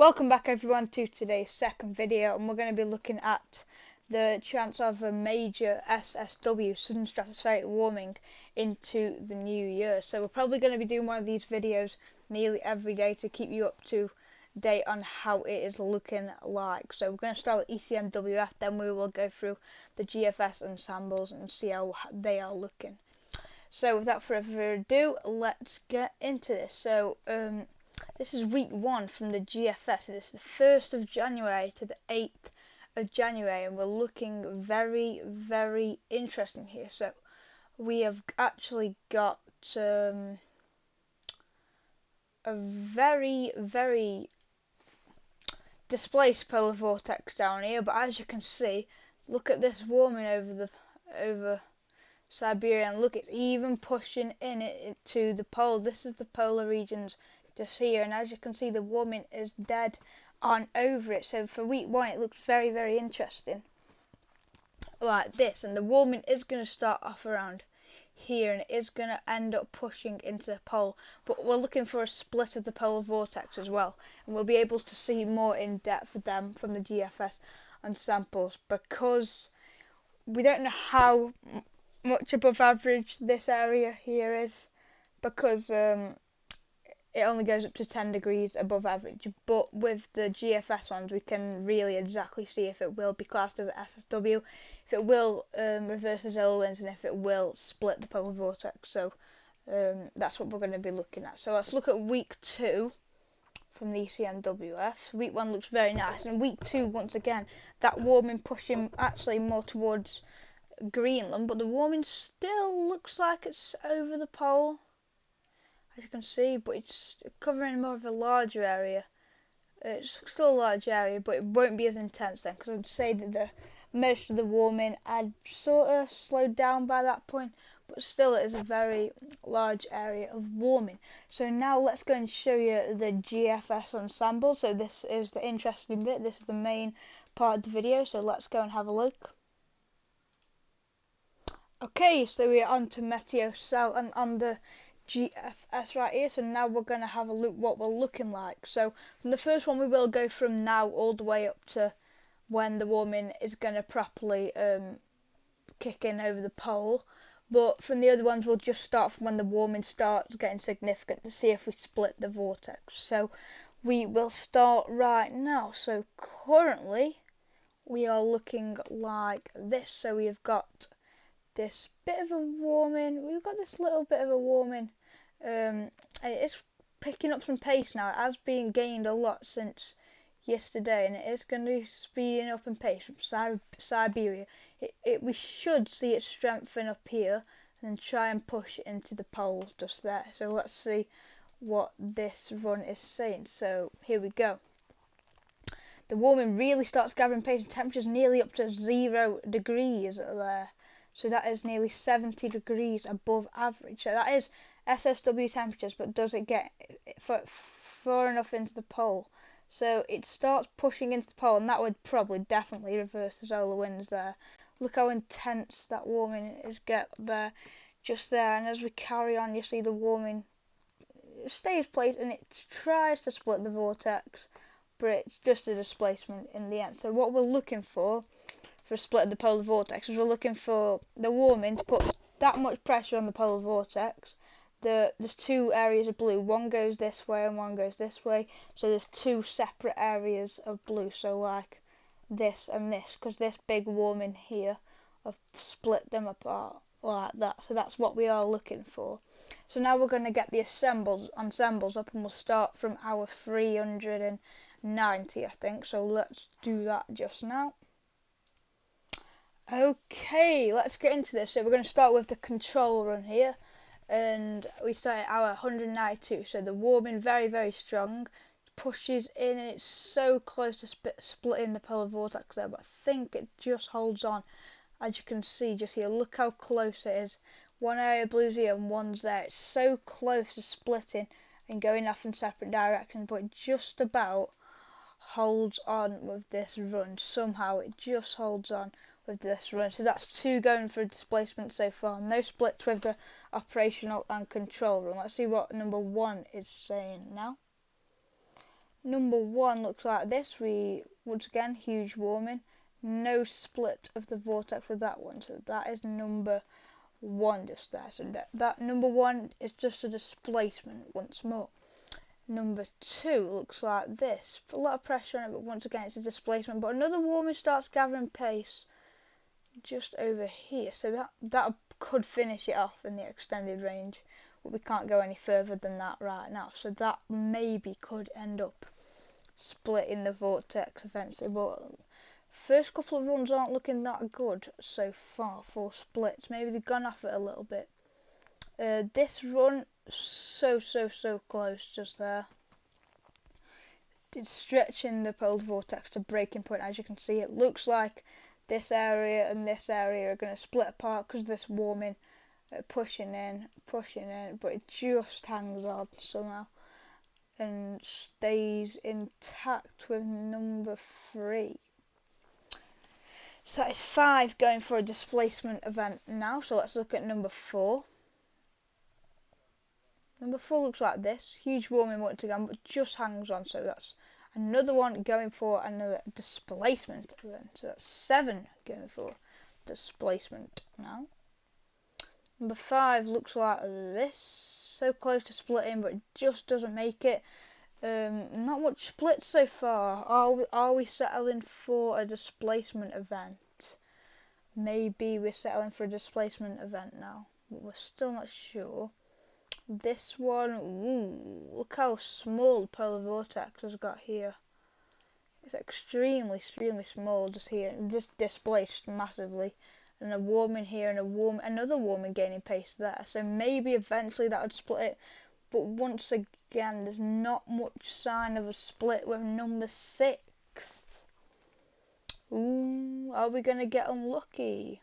Welcome back everyone to today's second video, and we're going to be looking at the chance of a major SSW, sudden stratospheric warming, into the new year. So we're probably going to be doing one of these videos nearly every day to keep you up to date on how it is looking like. So we're going to start with ECMWF, then we will go through the GFS ensembles and see how they are looking. So without further ado, let's get into this. So this is week 1 from the GFS. It is the 1st of January to the 8th of January, and we're looking very, very interesting here. So we have actually got a very, very displaced polar vortex down here. But as you can see, look at this warming over Siberia, and look, it's even pushing it to the pole. This is the polar regions just here, and as you can see, the warming is dead on over it. So for week 1 it looks very, very interesting like this, and the warming is going to start off around here and it is going to end up pushing into the pole, but we're looking for a split of the polar vortex as well, and we'll be able to see more in depth of them from the GFS and samples, because we don't know how much above average this area here is, because it only goes up to 10 degrees above average, but with the GFS ones we can really exactly see if it will be classed as an SSW, if it will reverse the solar winds, and if it will split the polar vortex. So that's what we're going to be looking at. So let's look at week 2 from the ECMWF. Week 1 looks very nice, and week 2 once again that warming pushing actually more towards Greenland, but the warming still looks like it's over the pole, as you can see, but it's covering more of a larger area. It's still a large area, but it won't be as intense then, because I would say that most of the warming had sort of slowed down by that point, but still it is a very large area of warming. So now let's go and show you the GFS ensemble. So this is the interesting bit, this is the main part of the video, so let's go and have a look. Okay, so we're on to Meteocell and on the GFS right here. So now we're going to have a look what we're looking like. So from the first one we will go from now all the way up to when the warming is going to properly kick in over the pole. But from the other ones we'll just start from when the warming starts getting significant to see if we split the vortex. So we will start right now. So currently we are looking like this. So we've got this bit of a warming, we've got this little bit of a warming, and it's picking up some pace now. It has been gained a lot since yesterday, and it is going to be speeding up in pace from Siberia. We should see it strengthen up here and then try and push it into the pole just there. So let's see what this run is saying. So here we go. The warming really starts gathering pace, and temperatures nearly up to 0 degrees there. So that is nearly 70 degrees above average. So that is SSW temperatures, but does it get far enough into the pole? So it starts pushing into the pole, and that would probably definitely reverse the solar winds there. Look how intense that warming is get there, just there. And as we carry on, you see the warming stays placed, and it tries to split the vortex, but it's just a displacement in the end. So what we're looking for a split of the polar vortex is we're looking for the warming to put that much pressure on the polar vortex. There's 2 areas of blue, one goes this way and one goes this way, so there's 2 separate areas of blue, so like this and this, because this big warming here have split them apart like that. So that's what we are looking for. So now we're going to get the ensembles up, and we'll start from our 390, I think. So let's do that just now. Okay, let's get into this. So we're going to start with the control run here, and we start at our 192. So the warming very, very strong, pushes in, and it's so close to splitting the polar vortex there, but I think it just holds on. As you can see just here, look how close it is. One area blue's here and one's there. It's so close to splitting and going off in separate directions, but it just about holds on with this run. Somehow it just holds on with this run. So that's 2 going for displacement so far. No splits with the operational and control run. Let's see what number 1 is saying now. Number 1 looks like this. We, once again, huge warming. No split of the vortex with that one. So that is number 1 just there. So that number 1 is just a displacement once more. Number 2 looks like this. Put a lot of pressure on it, but once again it's a displacement. But another warming starts gathering pace just over here. So that could finish it off in the extended range. But we can't go any further than that right now. So that maybe could end up splitting the vortex eventually. But first couple of runs aren't looking that good so far for splits. Maybe they've gone off it a little bit. This run, so close just there. It's stretching the polar vortex to breaking point. As you can see, it looks like this area and this area are going to split apart because of this warming, pushing in, but it just hangs on somehow and stays intact with number 3. So that is 5 going for a displacement event now. So let's look at number 4. Number 4 looks like this. Huge warming once again, but just hangs on. So that's another one going for another displacement event. So that's 7 going for displacement now. Number 5 looks like this. So close to splitting, but it just doesn't make it. Not much splits so far. Are we settling for a displacement event? Maybe we're settling for a displacement event now, but we're still not sure. This one, ooh, look how small the polar vortex has got here. It's extremely small just here, just displaced massively. And a warming here and another warming gaining pace there. So maybe eventually that would split it. But once again, there's not much sign of a split with number 6. Ooh, are we going to get unlucky?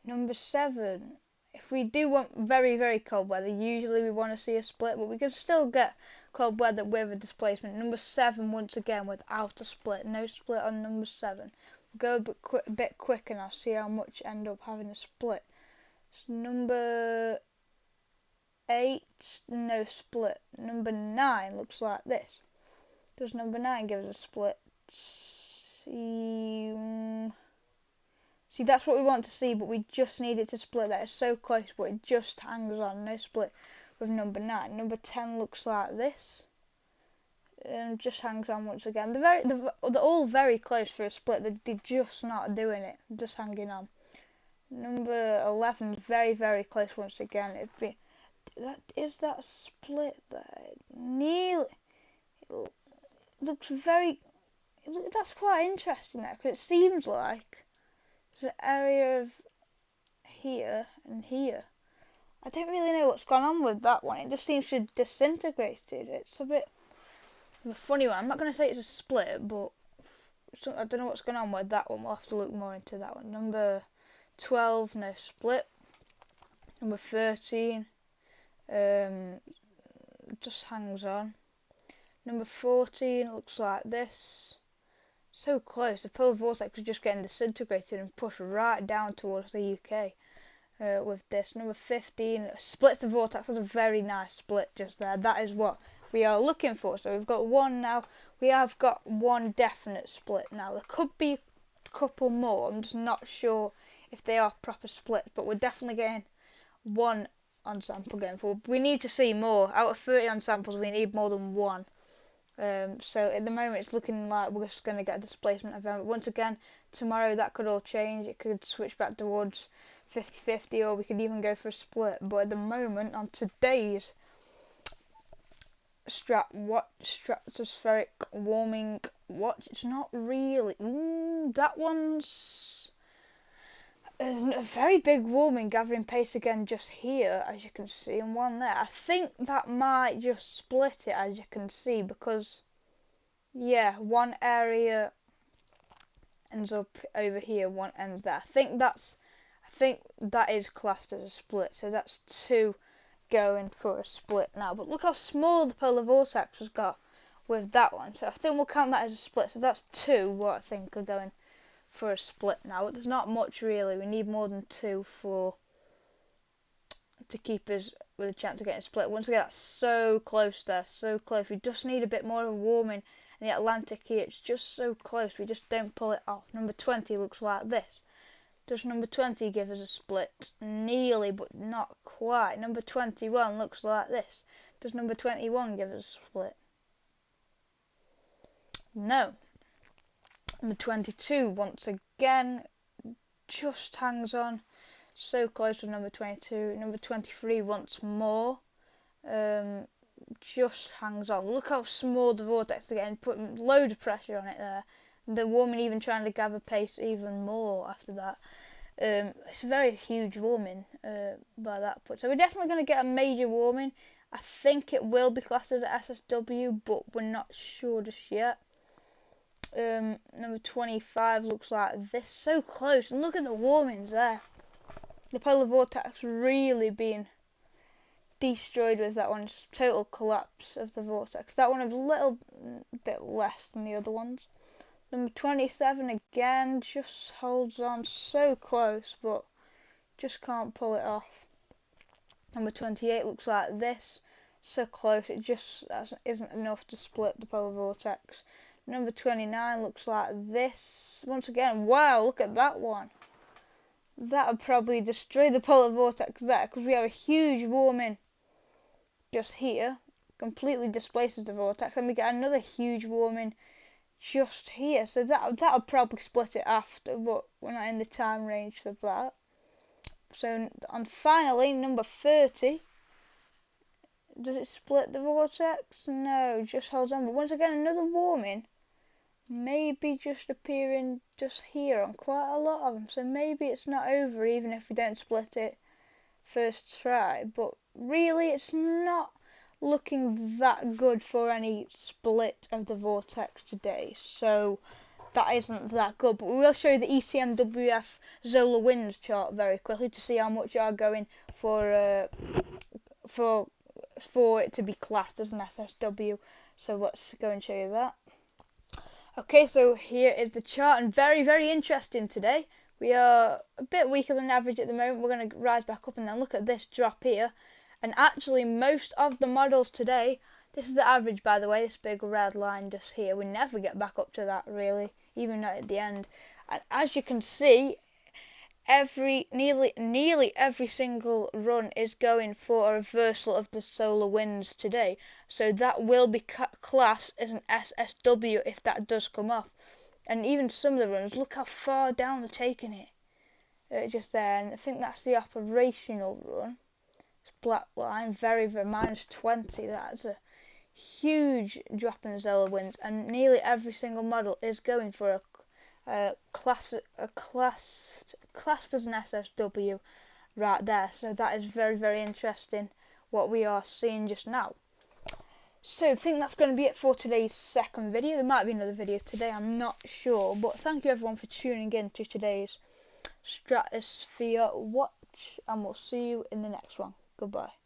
Number 7. If we do want very cold weather, usually we want to see a split, but we can still get cold weather with a displacement. Number 7 once again without a split. No split on number 7. Go a bit quick and I'll see how much end up having a split. So number 8, no split. Number 9 looks like this. Does number 9 give us a split? See, that's what we want to see, but we just need it to split. That is so close, but it just hangs on. No split with number 9. Number 10 looks like this. Just hangs on once again. They're all very close for a split. They're just not doing it. Just hanging on. Number 11 is very close once again. Is that split there? Nearly. It looks very. That's quite interesting there, because it seems like there's an area of here and here. I don't really know what's gone on with that one. It just seems to have disintegrated. It's a bit of a funny one. I'm not going to say it's a split, but I don't know what's going on with that one. We'll have to look more into that one. Number 12, no split. Number 13, just hangs on. Number 14 looks like this. So close. The polar vortex is just getting disintegrated and pushed right down towards the UK with this. Number 15 splits the vortex. That's a very nice split just there. That is what we are looking for. So we've got one now. We have got one definite split now. There could be a couple more. I'm just not sure if they are proper splits, but we're definitely getting one on sample going forward. We need to see more. Out of 30 on samples, we need more than one. So at the moment it's looking like we're just going to get a displacement event. Once again, tomorrow that could all change. It could switch back towards 50-50, or we could even go for a split. But at the moment, on today's stratospheric warming watch, it's not really. That one's. There's a very big warming gathering pace again just here, as you can see, and one there. I think that might just split it, as you can see, because, yeah, one area ends up over here, one ends there. I think that is classed as a split, so that's 2 going for a split now. But look how small the polar vortex has got with that one, so I think we'll count that as a split. So that's 2 what I think are going for a split now. There's not much really. We need more than 2 for to keep us with a chance of getting split. Once again, that's so close there, so close. We just need a bit more of a warming in the Atlantic here. It's just so close. We just don't pull it off. Number 20 looks like this. Does number 20 give us a split? Nearly, but not quite. Number 21 looks like this. Does number 21 give us a split? No. Number 22, once again, just hangs on. So close with number 22. Number 23 once more. Just hangs on. Look how small the vortex is getting, putting load of pressure on it there. The warming even trying to gather pace even more after that. It's a very huge warming by that point. So we're definitely going to get a major warming. I think it will be classed as a SSW, but we're not sure just yet. Number 25 looks like this. So close. And look at the warmings there. The polar vortex really being destroyed with that one. It's total collapse of the vortex. That one a little bit less than the other ones. Number 27 again just holds on, so close, but just can't pull it off. Number 28 looks like this. So close, it just isn't enough to split the polar vortex. Number 29 looks like this. Once again, wow, look at that one. That would probably destroy the polar vortex there, because we have a huge warming just here. Completely displaces the vortex. And we get another huge warming just here. So that'll probably split it after, but we're not in the time range for that. So, and finally, number 30. Does it split the vortex? No, just holds on. But once again, another warming. Maybe just appearing just here on quite a lot of them. So maybe it's not over even if we don't split it first try. But really, it's not looking that good for any split of the vortex today. So that isn't that good. But we will show you the ECMWF Zola winds chart very quickly to see how much you are going for it to be classed as an SSW. So let's go and show you that. Okay, so here is the chart, and very, very interesting today. We are a bit weaker than average at the moment. We're going to rise back up, and then look at this drop here. And actually, most of the models today, this is the average, by the way, this big red line just here. We never get back up to that, really, even not at the end. And as you can see, nearly every single run is going for a reversal of the solar winds today. So that will be classed as an SSW if that does come off. And even some of the runs, look how far down they're taking it. Just there, and I think that's the operational run. It's black line, very, very -20. That's a huge drop in the solar winds, and nearly every single model is going for a classed as an SSW right there. So that is very, very interesting what we are seeing just now. So I think that's going to be it for today's second video. There might be another video today, I'm not sure, but thank you everyone for tuning in to today's Stratosphere Watch, and we'll see you in the next one. Goodbye.